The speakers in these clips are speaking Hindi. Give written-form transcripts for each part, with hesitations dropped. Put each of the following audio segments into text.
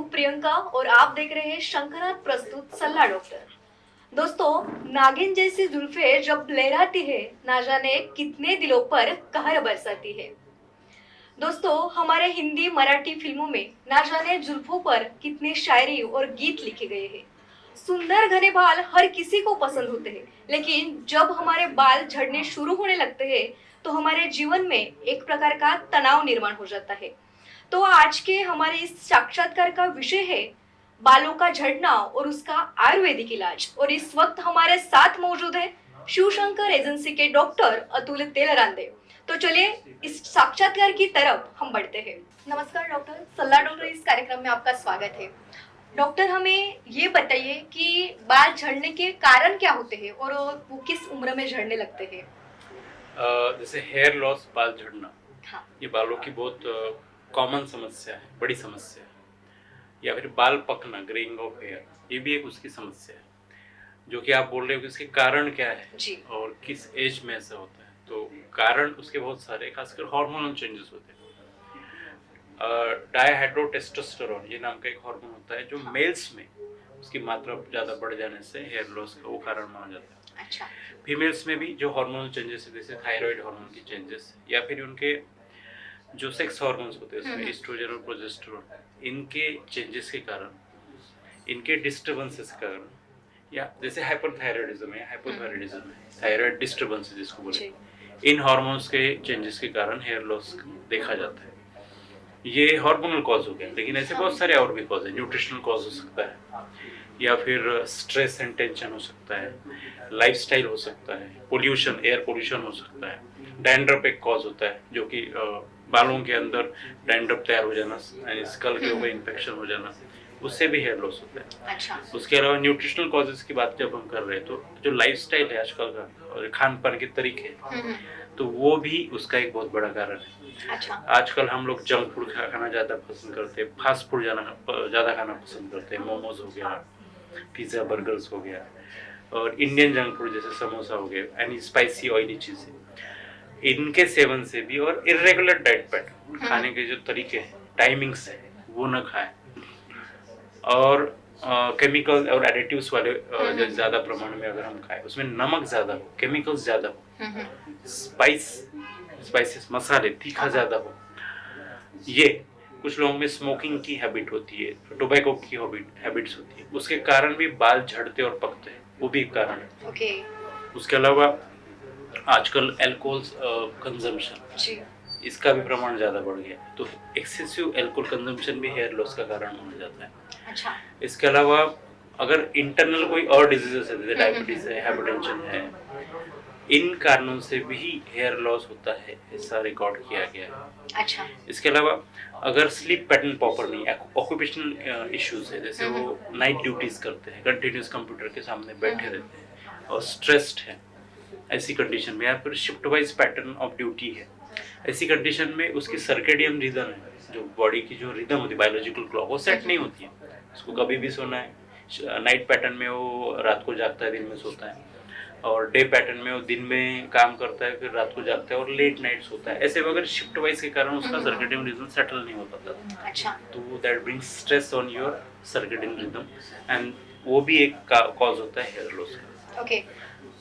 हूँ प्रियंका और आप देख रहे हैं शंकरनाथ प्रस्तुत सल्ला डॉक्टर। दोस्तों, नागिन जैसी जुल्फें जब लहराती है, ना जाने कितने दिलों पर कहर बरसाती है। दोस्तों, हमारे हिंदी मराठी फिल्मों में ना जाने जुल्फों पर कितने शायरी और गीत लिखे गए हैं। सुंदर घने बाल हर किसी को पसंद होते हैं, लेकिन जब हमारे बाल झड़ने शुरू होने लगते हैं तो हमारे जीवन में एक प्रकार का तनाव निर्माण हो जाता है। तो आज के हमारे इस साक्षात्कार का विषय है बालों का झड़ना और उसका आयुर्वेदिक इलाज। और इस वक्त हमारे साथ मौजूद है शिवशंकर एजेंसी के डॉक्टर अतुल तेलरांदे। तो चलिए इस साक्षात्कार की तरफ हम बढ़ते हैं। नमस्कार डॉक्टर, सल्ला डॉक्टर इस कार्यक्रम में आपका स्वागत है। डॉक्टर, हमें ये बताइए कि बाल झड़ने के कारण क्या होते हैं और वो किस उम्र में झड़ने लगते हैं। जैसे हेयर लॉस, बाल झड़ना, हाँ। ये बालों की बहुत कॉमन समस्या है, बड़ी समस्या है। या फिर बाल पकना, ग्रेइंग ऑफ हेयर, ये भी एक उसकी समस्या है। जो कि आप बोल रहे हो कि इसके कारण क्या है जी। और किस एज में ऐसा होता है। तो कारण उसके बहुत सारे, खासकर हार्मोनल चेंजेस होते हैं। डायहाइड्रोटेस्टोस्टेरोन ये नाम का एक हार्मोन होता है जो मेल्स में उसकी मात्रा ज़्यादा बढ़ जाने से हेयर लॉस का वो कारण माना जाता है। अच्छा। फीमेल्स में भी जो हार्मोनल चेंजेस है, जैसे थायराइड हार्मोन की चेंजेस, या फिर उनके जो सेक्स हार्मोन्स होते हैं उसमें एस्ट्रोजन और प्रोजेस्टेरोन, इनके चेंजेस के कारण, इनके डिस्टर्बेंसेस के कारण, या जैसे हाइपरथायराइडिज्म है, हाइपोथायराइडिज्म है, थायराइड डिस्टर्बेंस जिसको बोले, इन हार्मोन्स के चेंजेस के कारण हेयर लॉस देखा जाता है। ये हार्मोनल कॉज हो गया, लेकिन ऐसे बहुत सारे और भी कॉज है। न्यूट्रिशनल कॉज हो सकता है, या फिर स्ट्रेस एंड टेंशन हो सकता है, लाइफस्टाइल हो सकता है, पोल्यूशन, एयर पोल्यूशन हो सकता है, डैंड्रफ एक कॉज होता है जो कि बालों के अंदर डैंड्रफ तैयार हो जाना, स्कल के ऊपर इन्फेक्शन हो जाना, उससे भी हेयर लॉस होता है। अच्छा। उसके अलावा न्यूट्रिशनल कॉजेज की बात जब हम कर रहे हैं तो जो लाइफस्टाइल है आजकल का और खान पान के तरीके, तो वो भी उसका एक बहुत बड़ा कारण है। अच्छा। आजकल हम लोग जंक फूड खाना ज़्यादा पसंद करते हैं, फास्ट फूड ज़्यादा खाना पसंद करते हैं। मोमोज हो गया, पिज़्ज़ा, बर्गर्स हो गया, और इंडियन जंक फूड जैसे समोसा हो गया, यानी स्पाइसी ऑयली चीज़ें, इनके सेवन से भी, और इरेगुलर डाइट पैटर्न, खाने के जो तरीके हैं, टाइमिंग्स है, वो न खाएं, और केमिकल और एडिटिव्स वाले जो ज़्यादा प्रमाण में अगर हम खाएं, उसमें नमक ज़्यादा हो, केमिकल्स ज़्यादा हो, स्पाइसेस मसाले तीखा ज़्यादा हो, ये कुछ लोगों में स्मोकिंग की हैबिट होती है, टोबैको की हैबिट्स होती है, उसके कारण भी बाल झड़ते और पकते हैं, वो भी एक कारण है। ओके। उसके अलावा आजकल अल्कोहल कंजम्पशन, जी। इसका भी प्रमाण ज़्यादा बढ़ गया, तो एक्सेसिव अल्कोहल कंजम्पशन भी हेयर लॉस का कारण माना जाता है। अच्छा। इसके अलावा अगर इंटरनल कोई और डिजीजेस है, जैसे डायबिटीज है, हाइपरटेंशन है, इन कारणों से भी हेयर लॉस होता है, ऐसा रिकॉर्ड किया गया है। अच्छा। इसके अलावा अगर स्लीप पैटर्न प्रॉपर नहीं, ऑक्यूपेशनल इश्यूज है, जैसे वो नाइट ड्यूटीज करते हैं, कंटिन्यूस कंप्यूटर के सामने बैठे रहते हैं और स्ट्रेस्ड है, ऐसी कंडीशन में, या फिर shift wise pattern of duty है, ऐसी कंडीशन में उसकी सर्केडियन रिदम है, जो बॉडी की जो रिदम होती है, बायोलॉजिकल क्लॉक, वो सेट नहीं होती है। उसको कभी भी सोना है, नाइट पैटर्न में वो रात को जागता है, दिन में सोता है, और डे पैटर्न में वो दिन में काम करता है, फिर रात को जागता है और लेट नाइट सोता है। ऐसे अगर शिफ्ट वाइज के कारण उसका सर्केडियन रिदम सेटल नहीं हो पाता, अच्छा। तो that brings stress on your circadian rhythm, and वो भी एक कॉज होता है हेयर लॉस का। ओके।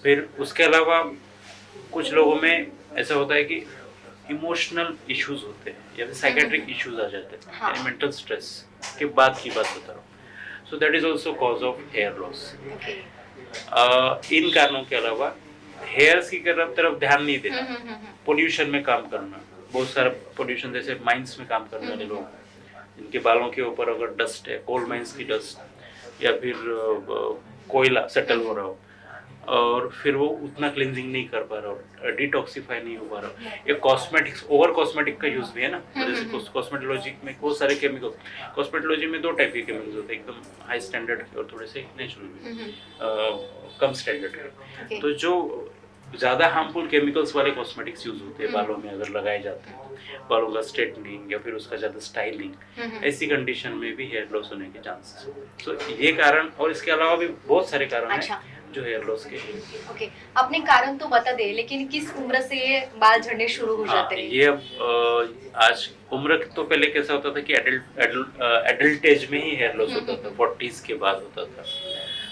फिर उसके अलावा कुछ लोगों में ऐसा होता है कि इमोशनल इश्यूज होते हैं, या फिर साइकेट्रिक इश्यूज आ जाते हैं, हाँ। यानी मेंटल स्ट्रेस के बाद की बात बता रहा हूँ। So that is also cause of hair loss. Okay. इन कारणों के अलावा हेयर्स की तरफ ध्यान नहीं देना, पोल्यूशन में काम करना, बहुत सारा पोल्यूशन, जैसे माइंस में काम करने वाले लोग, जिनके बालों के ऊपर अगर डस्ट है, कोल माइंस की डस्ट, या फिर कोयला सेटल हो रहा हो, और फिर वो उतना क्लिनजिंग नहीं कर पा रहा हो, डिटॉक्सिफाई नहीं हो पा रहा हो, ये कॉस्मेटिक्स, ओवर कॉस्मेटिक का यूज भी है ना, जैसे कॉस्मेटोलॉजी में बहुत सारे केमिकल, कॉस्मेटोलॉजी में दो टाइप के केमिकल्स होते हैं, एकदम हाई स्टैंडर्ड के और थोड़े से नेचुरल, कम स्टैंडर्ड के। तो जो ज़्यादा हार्मफुल केमिकल्स वाले कॉस्मेटिक्स यूज होते हैं बालों में अगर लगाए जाते हैं, बालों का स्ट्रेटनिंग या फिर उसका ज़्यादा स्टाइलिंग, ऐसी कंडीशन में भी हेयर लॉस होने के चांसेस। तो ये कारण, और इसके अलावा भी बहुत सारे कारण हैं। जो हेयर लॉस के। ओके, आपने कारण तो बता दे, लेकिन किस उम्र से ये बाल झड़ने शुरू हो हाँ, जाते हैं? ये अब आज उम्र तो पहले कैसा होता था कि एडल्ट एज में ही हेयर लॉस होता था, 40s के बाद होता था,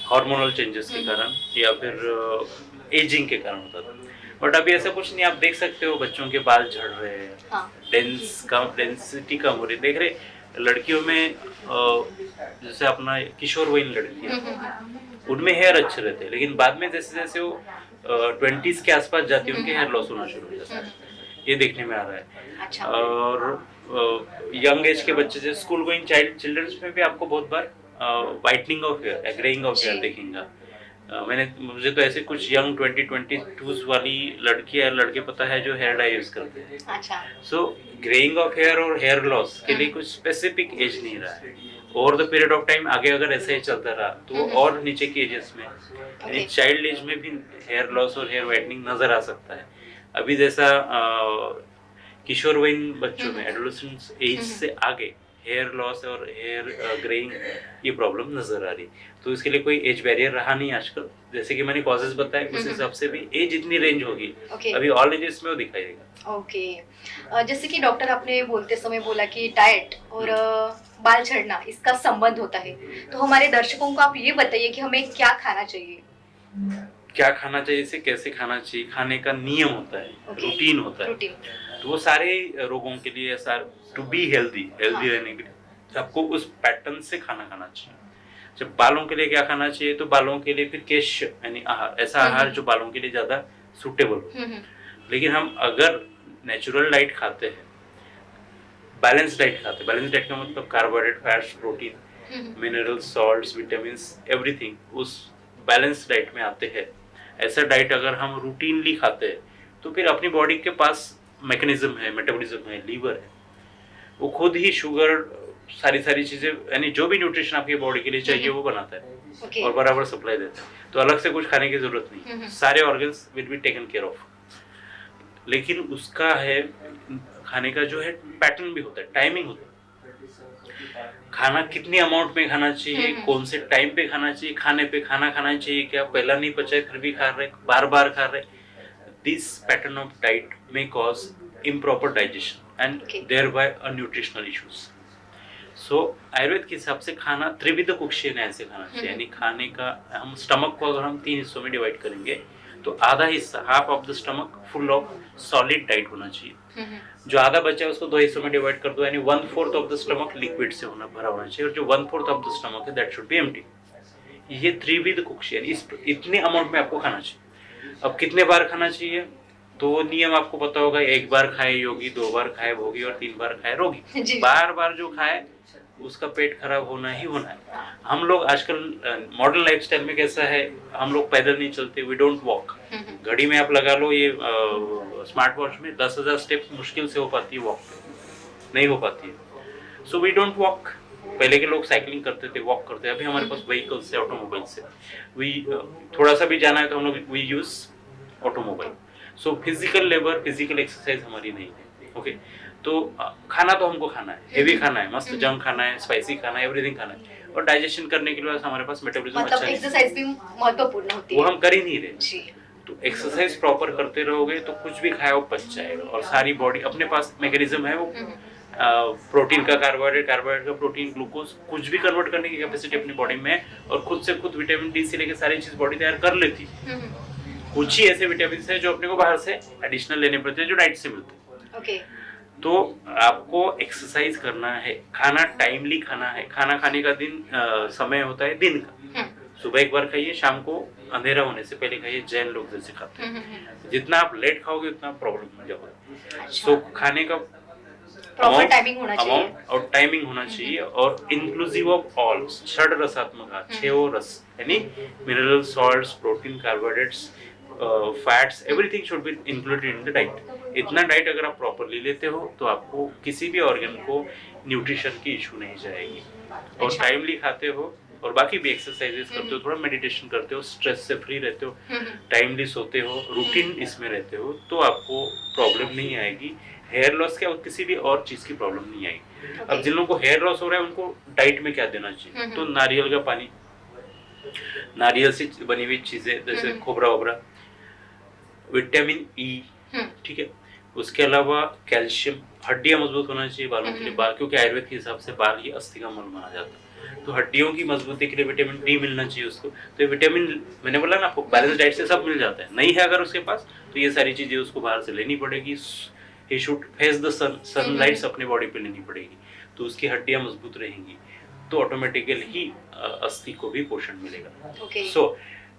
हार्मोनल चेंजेस के कारण या फिर एजिंग के कारण होता था। बट अभी ऐसा कुछ नहीं, आप देख सकते हो बच्चों के बाल झड़ रहे हैं, हाँ, डेंसिटी कम हो रही है। देख रहे लड़कियों में जैसे अपना किशोरवयीन लड़कियां, उनमें हेयर अच्छे रहते हैं, लेकिन बाद में जैसे जैसे वो 20s के आसपास जाती है उनके हेयर लॉस होना शुरू हो जाता है, ये देखने में आ रहा है। अच्छा। और यंग एज के बच्चे जैसे स्कूल गोइंग चिल्ड्रंस में भी आपको बहुत बार whitening of hair, greying of hair जी। देखेंगे। मुझे तो ऐसे कुछ यंग 20-22 वाली लड़की या लड़के पता है जो हेयर डाई यूज करते हैं। अच्छा। सो ग्रेइंग ऑफ हेयर और हेयर लॉस के लिए कुछ स्पेसिफिक एज नहीं रहा है। Over the period of time आगे अगर ऐसे ही चलता रहा तो और नीचे की एजेस में, यानी चाइल्ड एज में भी हेयर लॉस और हेयर वाइटनिंग नजर आ सकता है। अभी जैसा किशोरवयीन बच्चों में, एडोलेसेंस एज से आगे हेयर लॉस और हेयर ग्रेइंग ये प्रॉब्लम नजर आ रही, तो इसके लिए कोई एज बैरियर रहा नहीं आजकल। जैसे कि मैंने कॉजेज बताए, उस हिसाब से भी एज इतनी रेंज होगी, ओके। अभी ऑल एजेस में वो दिखाई देगा। ओके, जैसे कि डॉक्टर आपने बोलते समय बोला कि डाइट और बाल झड़ना इसका संबंध होता है, तो हमारे दर्शकों को आप ये बताइए कि हमें क्या खाना चाहिए? क्या खाना चाहिए, इसे कैसे खाना चाहिए, खाने का नियम होता है, रूटीन होता है। रूटीन। तो वो सारे रोगों के लिए, टू बी हेल्दी रहने के लिए आपको उस पैटर्न से खाना खाना चाहिए। जब बालों के लिए क्या खाना चाहिए, तो बालों के लिए फिर केश यानी आहार, ऐसा आहार जो बालों के लिए ज्यादा सुटेबल हो। लेकिन हम अगर नेचुरल डाइट खाते हैं, बैलेंस डाइट खाते हैं, बैलेंस डाइट का मतलब carbohydrate, fats, protein, minerals, salts, vitamins, everything उस बैलेंस डाइट में आते हैं। ऐसा डाइट अगर हम रूटीनली खाते हैं तो फिर अपनी बॉडी के पास मैकेनिज्म है, मेटाबॉलिज्म है, लीवर है, वो खुद ही शुगर, सारी चीजें, यानी जो भी न्यूट्रिशन आपकी बॉडी के लिए चाहिए वो बनाता है और बराबर सप्लाई देता है। तो अलग से कुछ खाने की जरूरत नहीं, सारे organs will be taken care of. लेकिन उसका है खाने का जो है पैटर्न भी होता है, टाइमिंग होता है। खाना कितनी अमाउंट में खाना चाहिए, कौन से टाइम पे खाना चाहिए, खाने पे खाना खाना चाहिए, क्या पहला नहीं पचा फिर भी खा रहे, बार बार खा रहे, this pattern of diet may cause improper digestion and thereby a nutritional issues. So Ayurveda के हिसाब से खाना त्रिविध कुक्षीय न्याय से खाना चाहिए, यानी खाने का हम स्टमक को अगर हम 3 हिस्सों में डिवाइड करेंगे तो आधा हिस्सा, half of the stomach full of solid diet होना चाहिए, जो आधा बचा है उसको 2 हिस्सों में डिवाइड कर दो, यानी 1/4 ऑफ द स्टमक लिक्विड से भरा होना चाहिए, और जो 1/4 ऑफ द स्टमक है दैट शुड बी एम्प्टी। ये त्रिविध कुक्षीय, इतने अमाउंट में आपको खाना चाहिए। अब कितने बार खाना चाहिए, तो नियम आपको पता होगा, 1 बार खाए योगी, 2 बार खाए भोगी और 3 बार खाए रोगी। बार बार जो खाए उसका पेट खराब होना ही होना है। हम लोग आजकल मॉडर्न लाइफस्टाइल में कैसा है, हम लोग पैदल नहीं चलते, वी डोंट वॉक। घड़ी में आप लगा लो, ये स्मार्ट वॉच में 10,000 स्टेप्स मुश्किल से हो पाती है, वॉक नहीं हो पाती है। So we don't walk. पहले के लोग साइकिलिंग करते थे, वॉक करते थे, अभी हमारे पास व्हीकल्स से, ऑटोमोबाइल से, थोड़ा सा भी जाना है तो हम लोग we use automobile. So physical labour, physical exercise हमारी नहीं है। ओके, तो खाना तो हमको खाना है, हेवी खाना है, मस्त जंक खाना है, स्पाइसी खाना है, एवरीथिंग खाना है, और डाइजेशन करने के लिए हमारे पास मेटाबॉलिज्म अच्छा है, एक्सरसाइज भी महत्वपूर्ण होती है, वो हम कर ही नहीं रहे। तो एक्सरसाइज प्रॉपर करते रहोगे तो कुछ भी खाया वो पच जाएगा, और सारी बॉडी अपने पास मैकेनिज्म है, वो प्रोटीन का कार्बोहाइड्रेट, कार्बोहाइड्रेट का प्रोटीन, ग्लूकोज, कुछ भी कन्वर्ट करने की कैपेसिटी अपनी बॉडी में है, और खुद से खुद विटामिन डी से लेकर सारी चीज बॉडी तैयार कर लेती है। कुछ ही ऐसे विटामिन है जो अपने को बाहर से एडिशनल लेने पड़ते हैं, जो डाइट से मिलते हैं। ओके, तो आपको एक्सरसाइज करना है, खाना टाइमली खाना है। खाना खाने का समय होता है दिन का, सुबह एक बार खाइए, शाम को अंधेरा होने से पहले खाइए, जैन लोग जैसे खाते हैं। जितना आप लेट खाओगे उतना प्रॉब्लम हो जाएगा। सो खाने का प्रॉपर टाइमिंग होना चाहिए, और टाइमिंग होना चाहिए, और इंक्लूसिव ऑफ ऑल षड रसात्मक, 6 रस, यानी mineral, salts, protein, carbohydrates, fats, everything should be included in the diet. इतना डाइट अगर आप प्रॉपरली लेते हो तो आपको किसी भी ऑर्गन को न्यूट्रिशन की इशू नहीं जाएगी, और टाइमली खाते हो, और बाकी भी एक्सरसाइजेस करते हो, थोड़ा मेडिटेशन करते हो, स्ट्रेस से फ्री रहते हो, टाइमली सोते हो, रूटीन इसमें रहते हो, तो आपको प्रॉब्लम नहीं आएगी हेयर लॉस के, और किसी भी और चीज की प्रॉब्लम नहीं आएगी। अब जिन लोगों को हेयर लॉस हो रहा है उनको डाइट में क्या देना चाहिए, तो नारियल का पानी, नारियल से बनी हुई चीजें जैसे खोबरा वोबरा, विटामिन ई, ठीक है। उसके अलावा कैल्शियम, हड्डियां मजबूत होना चाहिए बालों के लिए। बाल, क्योंकि आयुर्वेद के हिसाब से बाल ही अस्थि का मल माना जाता है, तो हड्डियों की मजबूती के लिए विटामिन डी मिलना चाहिए उसको। तो ये विटामिन, मैंने बोला ना आपको, बैलेंस डाइट से सब मिल जाता है। नहीं है अगर उसके पास, तो ये सारी चीजें उसको बाहर से लेनी पड़ेगी। He should face the sun, sunlights अपने बॉडी पे लेनी पड़ेगी, तो उसकी हड्डियां मजबूत रहेंगी, तो ऑटोमेटिकली ही अस्थि को भी पोषण मिलेगा। सो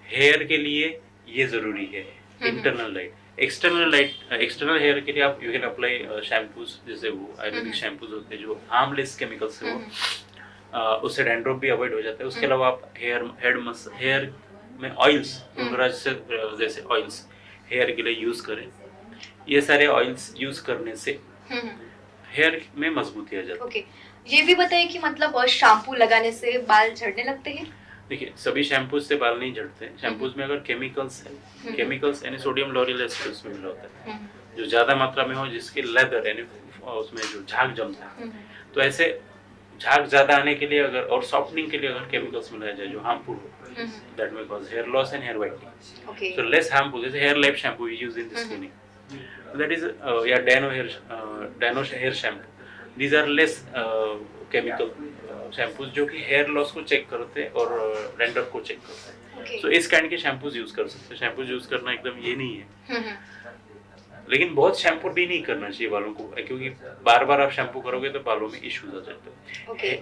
हेयर के लिए ये जरूरी है, internal light. External light, external hair के लिए आप यू कैन अप्लाई शैम्पूज, जैसे वो आयुर्वेदिक शैम्पूज होते हैं जो हार्मलेस केमिकल से वो उससे डैंड्रफ भी अवॉइड हो जाता है। उसके अलावा आप हेयर में ऑयल्स, जैसे ऑयल्स हेयर के लिए यूज करें। ये सारे ऑयल्स यूज करने से हेयर में मजबूती आ जाती है। ये भी बताइए कि मतलब शैम्पू लगाने से बाल झड़ने लगते हैं? देखिए, सभी शैम्पूज से बाल नहीं झड़ते हैं। शैम्पूज में अगर केमिकल्स है, केमिकल्स यानी सोडियम लॉरियल एसिड उसमें मिला होता है, जो ज्यादा मात्रा में हो, जिसके लेदर यानी उसमें जो झाग जमता है, तो ऐसे झाग ज्यादा आने के लिए अगर, और सॉफ्टनिंग के लिए अगर केमिकल्स मिलाया जाए जो हार्मफुल हो, that may cause hair loss and hair whitening. So less harmful, जैसे hair life shampoo use in this clinic, that is या Dano hair shampoo. These are less chemical shampoos जो कि हेयर लॉस को चेक करते हैं और डैंड्रफ को चेक करते हैं। सो इस काइंड के शैम्पूज यूज कर सकते हैं। शैम्पूज यूज करना एकदम ये नहीं है, लेकिन बहुत शैम्पू भी नहीं करना चाहिए बालों को, क्योंकि बार बार आप शैम्पू करोगे तो बालों में इश्यूज आ जाते हैं।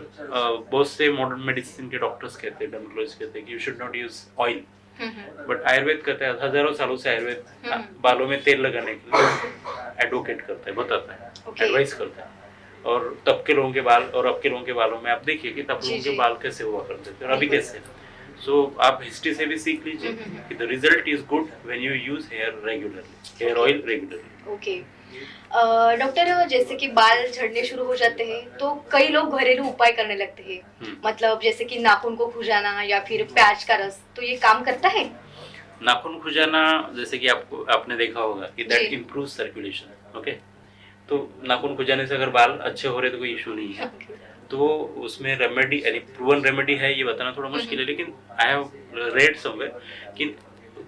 बहुत से मॉडर्न मेडिसिन के डॉक्टर्स कहते हैं, डर्मेटोलॉजिस्ट कहते हैं कि you should not use oil, but Ayurveda कहता है, हजारों सालों से आयुर्वेद बालों में तेल लगाने के लिए एडवोकेट करता है, बताता है, एडवाइस करता है। और तब के लोगों के बाल और अब के लोगों के बालों में आप देखिए कि तब लोगों के बाल कैसे हुआ करते थे और अभी कैसे। सो आप हिस्ट्री से भी सीख लीजिए कि the result is good when you use hair regularly, hair oil regularly. Okay doctor, जैसे कि बाल झड़ने शुरू हो जाते हैं तो कई लोग घरेलू उपाय करने लगते हैं, मतलब जैसे कि नाखून को खुजाना या फिर प्याज का रस, तो ये काम करता है? नाखून खुजाना, जैसे कि आपने देखा होगा कि दैट इम्प्रूव्स सर्कुलेशन, ओके। तो नाखून खुजाने से अगर बाल अच्छे हो रहे तो कोई इशू नहीं है। तो उसमें रेमेडी, यानी प्रूवन रेमेडी है, ये बताना थोड़ा मुश्किल है, लेकिन आई हैव रेड समवेयर कि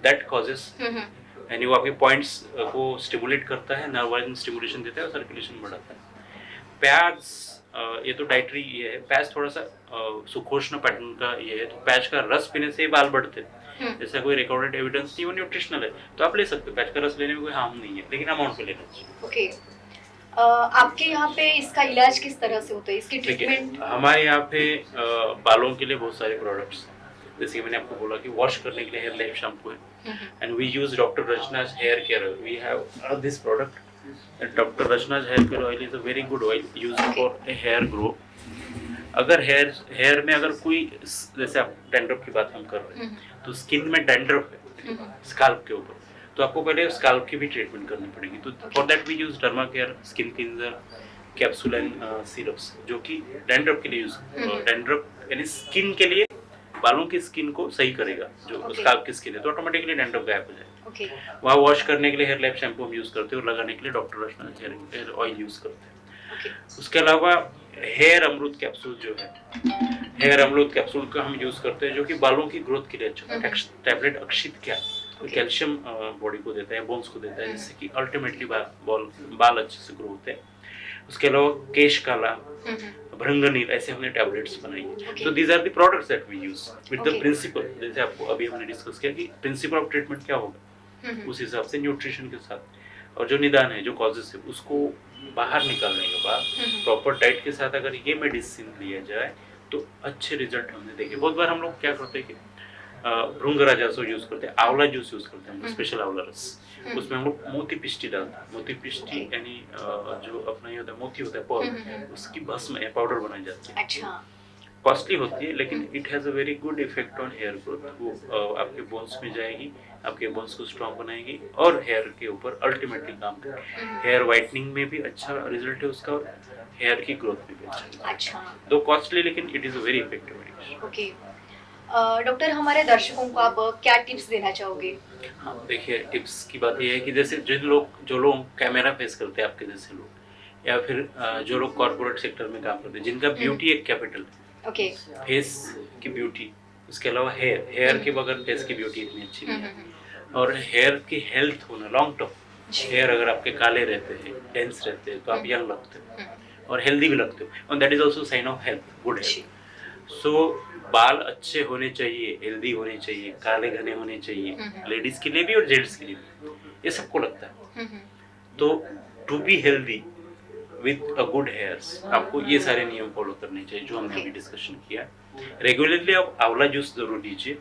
दैट कॉजेस, यानी वो आपके पॉइंट्स को स्टिमुलेट करता है, नर्व स्टिमुलेशन देता है और सर्कुलेशन बढ़ाता है। प्याज, ये तो डाइटरी ये है। प्याज थोड़ा सा सुखोष्ण पैटर्न का ये है, तो प्याज का रस पीने से बाल बढ़ते हैं। जैसा कोई रिकॉर्डेड एविडेंस नहीं, वो न्यूट्रिशनल है, तो आप ले सकते हो। प्याज का रस लेने में कोई हार्म नहीं है, लेकिन अमाउंट पे लेना चाहिए। ओके आपके यहाँ पे इसका इलाज किस तरह से होता है, इसकी ट्रीटमेंट? हमारे यहाँ पे बालों के लिए बहुत सारे प्रोडक्ट्स, जैसे कि मैंने आपको बोला कि वॉश करने के लिए हेयर लाइफ शैम्पू है, and we use doctor Rachna's hair care oil. We have this product, doctor Rachna's hair care oil is a very good oil used for hair grow. अगर हेयर में अगर कोई, जैसे आप डैंड्रफ की बात हम कर रहे हैं, तो स्किन में डैंड्रफ है स्काल्प के ऊपर, तो आपको पहले स्काल्प की भी ट्रीटमेंट करनी पड़ेगी। तो for that we use derma care skin cleanser, capsule and syrups, जो कि डैंड्रफ के लिए यूज, डैंड्रफ यानी स्किन के लिए, बालों की स्किन को सही करेगा, जो स्काल्प की स्किन है, तो ऑटोमेटिकली डैंड्रफ गायब हो जाएगा। वहाँ वॉश करने के लिए हेयर लाइफ शैम्पू हम यूज करते हैं और लगाने के लिए doctor Rachna hair oil use करते हैं। उसके अलावा हेयर अमृत कैप्सूल जो है, हेयर अमृत कैप्सूल का हम यूज करते हैं, जो कि बालों की ग्रोथ के लिए अच्छा है। टैबलेट अक्षित क्या है, कैल्शियम बॉडी को देता है, बोन्स को देता है, जिससे कि अल्टीमेटली बाल अच्छे से ग्रो होते हैं। उसके अलावा केश काला, भृंगनील, ऐसे हमने टैबलेट्स बनाई है। So these are the products that we use with the principle, जैसे आपको अभी हमने डिस्कस किया कि प्रिंसिपल ऑफ ट्रीटमेंट क्या होगा, उस हिसाब से न्यूट्रिशन के साथ और जो निदान है, जो कॉजेस है, उसको बाहर निकालने के बाद प्रॉपर डाइट के साथ अगर ये मेडिसिन लिया जाए तो अच्छे रिजल्ट हमने देखे। बहुत बार हम लोग क्या करते हैं कि भृंगराज यूज करते हैं, आंवला जूस यूज करते हैं, स्पेशल आंवला रस, उसमें हम लोग मोती पिष्टी डालते हैं। मोती पिष्टी यानी जो अपना ये होता है, मोती होता है पर्ल, उसकी भस्म या पाउडर बनाई जाती है। अच्छा, कॉस्टली होती है, लेकिन it has a very good effect on hair growth. वो आपके बोन्स में जाएगी, आपके बोन्स को स्ट्रॉन्ग बनाएगी और हेयर के ऊपर अल्टीमेटली काम करेगी। हेयर व्हाइटनिंग में भी अच्छा रिजल्ट है उसका और हेयर की ग्रोथ में भी अच्छा। दो कॉस्टली, लेकिन it is a very effective medication. Okay doctor, हमारे दर्शकों को आप क्या टिप्स देना चाहोगे? हाँ, देखिए, टिप्स की बात यह है कि जैसे जो लोग कैमरा फेस करते हैं, आपके जैसे लोग, या फिर जो लोग कॉर्पोरेट सेक्टर में काम करते हैं, जिनका ब्यूटी एक कैपिटल है, फेस की ब्यूटी उसके अलावा हेयर के बगैर फेस की ब्यूटी इतनी अच्छी नहीं है। और हेयर की हेल्थ होना लॉन्ग टर्म, हेयर अगर आपके काले रहते हैं, डेंस रहते हैं, तो आप यंग लगते हो और हेल्दी भी लगते हो, और that is also sign of health, good health. So बाल अच्छे होने चाहिए, हेल्दी होने चाहिए, काले घने होने चाहिए, लेडीज के लिए भी और जेंट्स के लिए भी, ये सबको लगता है। तो to be healthy with a good hairs आपको ये सारे नियम फॉलो करने चाहिए जो हमने अभी डिस्कशन किया। रेगुलरली आप आंवला जूस जरूर लीजिए।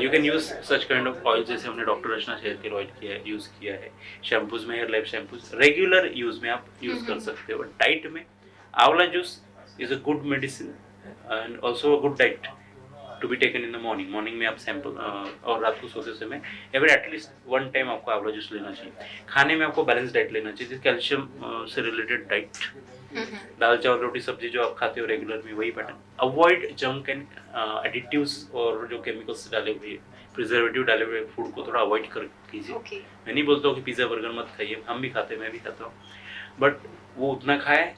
You can use such kind of oil, जैसे हमने doctor Rachna hair care oil किया है, यूज किया है। शैम्पूज में hair life shampoos regular use में आप यूज कर सकते हो। डाइट में amla juice is a good medicine and also a good diet to be taken in the morning में आप सैंपल और रात को सोते समय एवरी एटलीस्ट वन टाइम आपको आंवला जूस लेना चाहिए। खाने में आपको बैलेंस डाइट लेना चाहिए, कैल्शियम से रिलेटेड डाइट, दाल चावल रोटी सब्जी जो आप खाते हो रेगुलर में वही pattern. Avoid junk and additives और जो केमिकल्स डाले हुए, प्रिजर्वेटिव डाले हुए फूड को थोड़ा अवॉइड कर कीजिए। मैं नहीं बोलता हूँ कि पिज्जा बर्गर मत खाइए, हम भी खाते हैं, मैं भी खाता हूँ, बट वो उतना खाए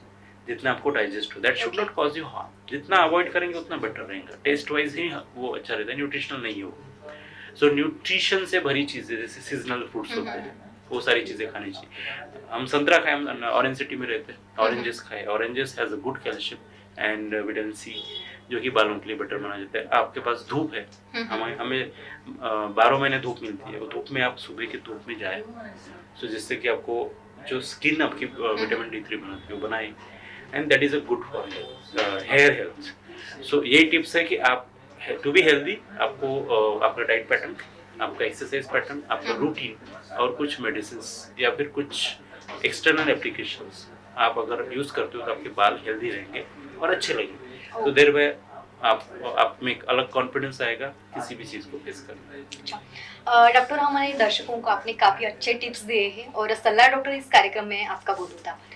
जितना आपको डाइजेस्ट हो। That should not cause you harm. जितना अवॉइड करेंगे उतना बेटर रहेगा, टेस्ट वाइज ही वो अच्छा रहता है, न्यूट्रिशनल नहीं हो। सो न्यूट्रिशन से भरी चीजें जैसे सीजनल फ्रूट्स होते हैं वो सारी चीजें खानी चाहिए। हम संतरा खाएं, हम ऑरेंज सिटी में रहते हैं, ऑरेंजेस खाएं। Oranges has a good calcium and vitamin C जो कि बालों के लिए बेटर माना जाता है। आपके पास धूप है, हमें 12 महीने धूप मिलती है, वो धूप में आप सुबह की धूप में जाए, सो जिससे कि आपको जो स्किन आपकी विटामिन D3 बनाती है वो बनाए, and that is a good for hair health. So यही टिप्स है कि आप टू बी हेल्दी आपको आपका डाइट पैटर्न, आपका एक्सरसाइज पैटर्न, आपका रूटीन और कुछ मेडिसिन या फिर कुछ एक्सटर्नल एप्लीकेशंस आप अगर यूज करते हो तो आपके बाल हेल्दी रहेंगे और अच्छे लगेंगे। तो देर में आप में एक अलग कॉन्फिडेंस आएगा किसी भी चीज को फेस करने में। डॉक्टर, हमारे दर्शकों को आपने काफी अच्छे टिप्स दिए हैं और सलाह डॉक्टर इस कार्यक्रम में आपका बहुत बहुत आभार।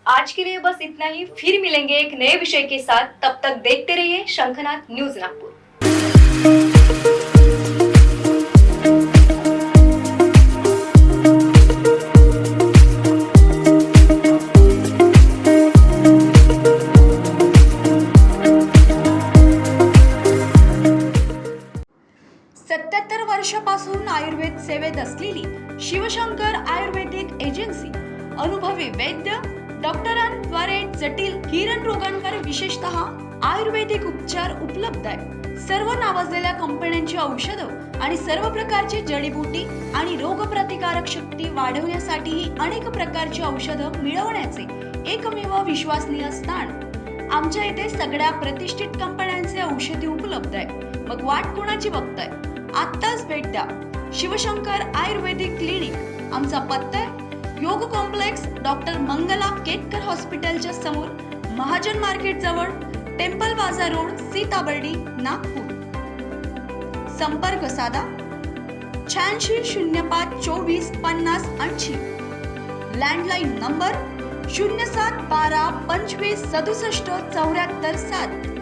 आज के लिए बस इतना ही, फिर मिलेंगे एक नए विषय के साथ। तब तक देखते रहिए शंखनाद न्यूज नागपुर। वर्षापासून आयुर्वेद सेवेत असलेली शिवशंकर आयुर्वेदिक एजन्सी अनुभवी वैद्य डॉक्टरांद्वारे जटिल किरण रोगांवर विशेषतः आयुर्वेदिक उपचार उपलब्ध आहे। सर्व नावाजलेल्या कंपन्यांची औषधं आणि सर्व प्रकारची जडीबुटी आणि रोगप्रतिकारक शक्ती वाढवण्यासाठी अनेक प्रकारची औषधं मिळवण्याचे एकमेव विश्वसनीय स्थान। आमच्या इथे सगळ्या प्रतिष्ठित कंपन्यांचे औषधी उपलब्ध आहे। मग वाट कोणाची बघताय? आत्ताच भेट द्या शिवशंकर आयुर्वेदिक क्लिनिक। आमचा पत्ता आहे योग कॉम्प्लेक्स, डॉक्टर मंगला केतकर हॉस्पिटलच्या समोर, महाजन मार्केट जवळ, टेम्पल बाजार रोड, सीताबर्डी, नागपूर। संपर्क साधा 8605 24 50 80। Landline number 0712 25 67 74 7।